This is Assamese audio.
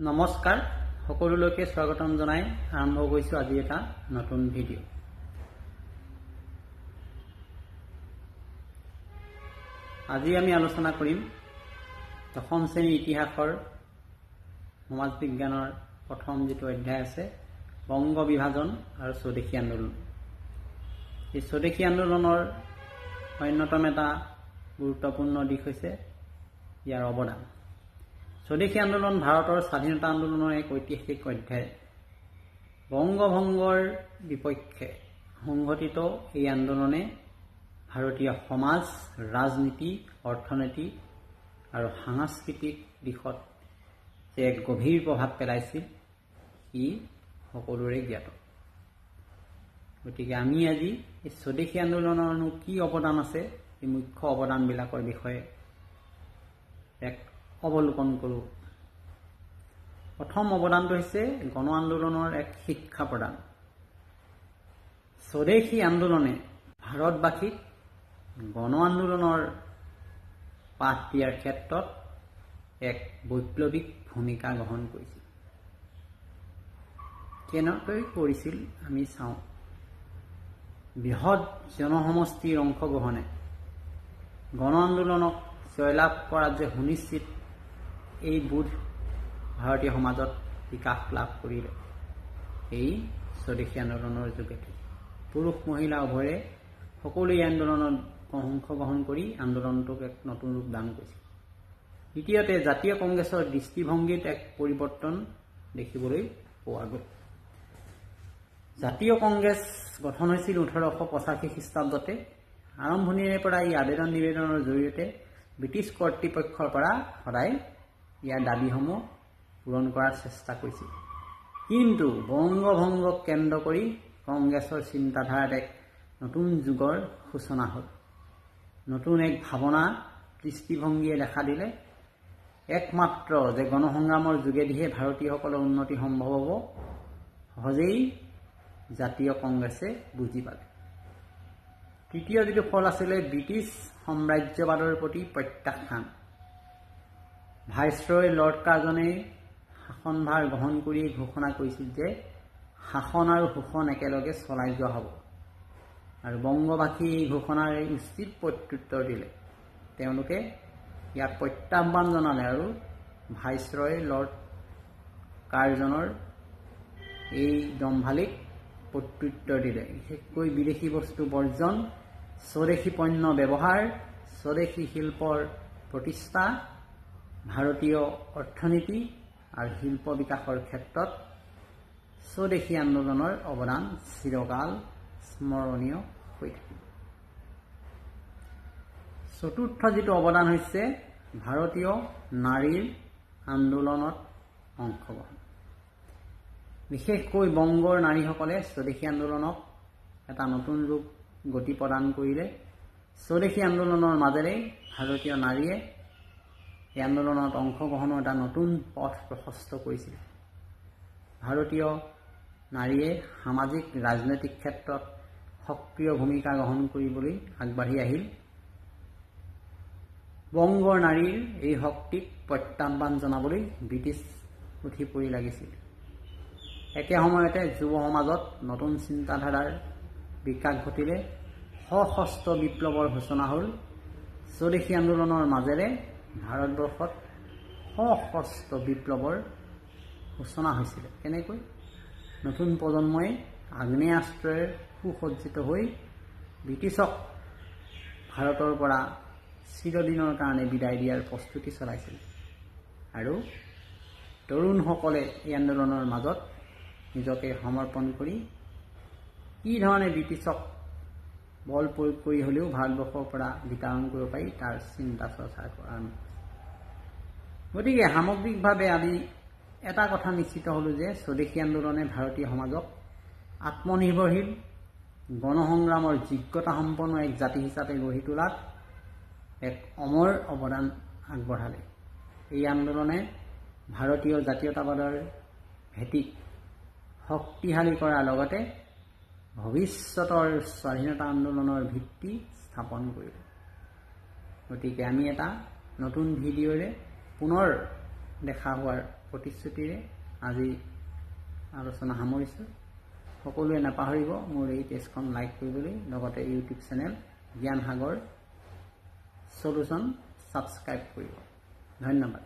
নমস্কাৰ সকলোলৈকে স্বাগতম জনাই আৰম্ভ কৰিছো আজি এটা নতুন ভিডিঅ' আজি আমি আলোচনা কৰিম দশম শ্ৰেণীৰ ইতিহাসৰ সমাজ বিজ্ঞানৰ প্ৰথম যেটো অধ্যায় আছে বংগ বিভাজন আৰু স্বদেশী আন্দোলন। এই স্বদেশী আন্দোলনৰ অন্যতম এটা গুৰুত্বপূৰ্ণ দিশ হৈছে ইয়াৰ অৱদান। স্বদেশী আন্দোলন ভাৰতৰ স্বাধীনতা আন্দোলনৰ এক ঐতিহাসিক অধ্যায়। বংগভংগৰ বিপক্ষে সংঘটিত এই আন্দোলনে ভাৰতীয় সমাজ, ৰাজনীতি, অৰ্থনীতি আৰু সাংস্কৃতিক দিশত যে এক গভীৰ প্ৰভাৱ পেলাইছিল ই সকলোৰে জ্ঞাত। গতিকে আমি আজি এই স্বদেশী আন্দোলনৰনো কি অৱদান আছে এই মুখ্য অৱদানবিলাকৰ বিষয়ে এক অৱলোকন কৰোঁ। প্ৰথম অৱদানটো হৈছে গণ আন্দোলনৰ এক শিক্ষা প্ৰদান। স্বদেশী আন্দোলনে ভাৰতবাসীক গণ আন্দোলনৰ পাঠ দিয়াৰ ক্ষেত্ৰত এক বৈপ্লৱিক ভূমিকা গ্ৰহণ কৰিছিল। কেনেকৈ কৰিছিল আমি চাওঁ। বৃহৎ জনসমষ্টিৰ অংশগ্ৰহণে গণ আন্দোলনক জয়লাভ কৰাত যে সুনিশ্চিত এই বোধ ভাৰতীয় সমাজত বিকাশ লাভ কৰিলে এই স্বদেশী আন্দোলনৰ যোগেদি। পুৰুষ মহিলা উভয়ে সকলো এই আন্দোলনত অংশগ্ৰহণ কৰি আন্দোলনটোক এক নতুন ৰূপ দান কৰিছিল। দ্বিতীয়তে জাতীয় কংগ্ৰেছৰ দৃষ্টিভংগীত এক পৰিৱৰ্তন দেখিবলৈ পোৱা গ'ল। জাতীয় কংগ্ৰেছ গঠন হৈছিল 1885 খ্ৰীষ্টাব্দতে। আৰম্ভণিৰে পৰা এই আবেদন নিবেদনৰ জৰিয়তে ব্ৰিটিছ কৰ্তৃপক্ষৰ পৰা সদায় ইয়াৰ দাবীসমূহ পূৰণ কৰাৰ চেষ্টা কৰিছিল। কিন্তু বংগভংগক কেন্দ্ৰ কৰি কংগ্ৰেছৰ চিন্তাধাৰাত এক নতুন যুগৰ সূচনা হ'ল। নতুন এক ভাৱনা দৃষ্টিভংগীয়ে দেখা দিলে একমাত্ৰ যে গণসংগ্ৰামৰ যোগেদিহে ভাৰতীয়সকলৰ উন্নতি সম্ভৱ হ'ব সহজেই জাতীয় কংগ্ৰেছে বুজি পালে। তৃতীয় যেটো ফল আছিলে ব্ৰিটিছ সাম্ৰাজ্যবাদৰ প্ৰতি প্ৰত্যাখ্যান। ভাইচৰয় লৰ্ড কাৰ্জনে শাসনভাৰ গ্ৰহণ কৰি ঘোষণা কৰিছিল যে শাসন আৰু শোষণ একেলগে চলাই যোৱা হ'ব আৰু বংগবাসী এই ঘোষণাৰ উচিত প্ৰত্যুত্তৰ দিলে। তেওঁলোকে ইয়াক প্ৰত্যাহ্বান জনালে আৰু ভাইচৰয় লৰ্ড কাৰ্জনৰ এই দম্ভালিক প্ৰত্যুত্তৰ দিলে। বিশেষকৈ বিদেশী বস্তু বৰ্জন, স্বদেশী পণ্য ব্যৱহাৰ, স্বদেশী শিল্পৰ প্ৰতিষ্ঠা, ভাৰতীয় অৰ্থনীতি আৰু শিল্প বিকাশৰ ক্ষেত্ৰত স্বদেশী আন্দোলনৰ অৱদান চিৰকাল স্মৰণীয় হৈ থাকিব। চতুৰ্থ যেটো অৱদান হৈছে ভাৰতীয় নাৰীৰ আন্দোলনত অংশগ্ৰহণ। বিশেষকৈ বংগৰ নাৰীসকলে স্বদেশী আন্দোলনক এটা নতুন ৰূপ গতি প্ৰদান কৰিলে। স্বদেশী আন্দোলনৰ মাজেৰে ভাৰতীয় নাৰীয়ে এই আন্দোলনত অংশগ্ৰহণৰ এটা নতুন পথ প্ৰশস্ত কৰিছিল। ভাৰতীয় নাৰীয়ে সামাজিক ৰাজনৈতিক ক্ষেত্ৰত সক্ৰিয় ভূমিকা গ্ৰহণ কৰিবলৈ আগবাঢ়ি আহিল। বংগৰ নাৰীৰ এই শক্তিক প্ৰত্যাহ্বান জনাবলৈ ব্ৰিটিছ উঠি পৰি লাগিছিল। একে সময়তে যুৱ সমাজত নতুন চিন্তাধাৰাৰ বিকাশ ঘটিলে। সশস্ত্ৰ বিপ্লৱৰ সূচনা হ'ল। স্বদেশী আন্দোলনৰ মাজেৰে ভাৰতবৰ্ষত সশস্ত্ৰ বিপ্লৱৰ সূচনা হৈছিলে। কেনেকৈ? নতুন প্ৰজন্মই আগ্নেয়াস্ত্ৰৰে সুসজ্জিত হৈ ব্ৰিটিছক ভাৰতৰ পৰা চিৰদিনৰ কাৰণে বিদায় দিয়াৰ প্ৰস্তুতি চলাইছিল আৰু তৰুণসকলে এই আন্দোলনৰ মাজত নিজকে সমৰ্পণ কৰি কি ধৰণে ব্ৰিটিছক বল প্ৰয়োগ কৰি হ'লেও ভাৰতবৰ্ষৰ পৰা বিতাড়ন কৰিব পাৰি তাৰ চিন্তা চৰ্চা কৰা। গতিকে সামগ্ৰিকভাৱে আমি এটা কথা নিশ্চিত হ'লো যে স্বদেশী আন্দোলনে ভাৰতীয় সমাজক আত্মনিৰ্ভৰশীল গণসংগ্ৰামৰ যোগ্যতা সম্পন্ন এক জাতি হিচাপে গঢ়ি তোলাত এক অমৰ অৱদান আগবঢ়ালে। এই আন্দোলনে ভাৰতীয় জাতীয়তাবাদৰ ভেটিক শক্তিশালী কৰাৰ লগতে ভৱিষ্যতৰ স্বাধীনতা আন্দোলনৰ ভিত্তি স্থাপন কৰিলে। গতিকে আমি এটা নতুন ভিডিঅ'ৰে পুনৰ দেখা হোৱাৰ প্ৰতিশ্ৰুতিৰে আজি আলোচনা সামৰিছোঁ। সকলোৱে নাপাহৰিব মোৰ এই পেজখন লাইক কৰিবলৈ, লগতে ইউটিউব চেনেল জ্ঞান সাগৰ সলিউশ্যন ছাবস্ক্ৰাইব কৰিব। ধন্যবাদ।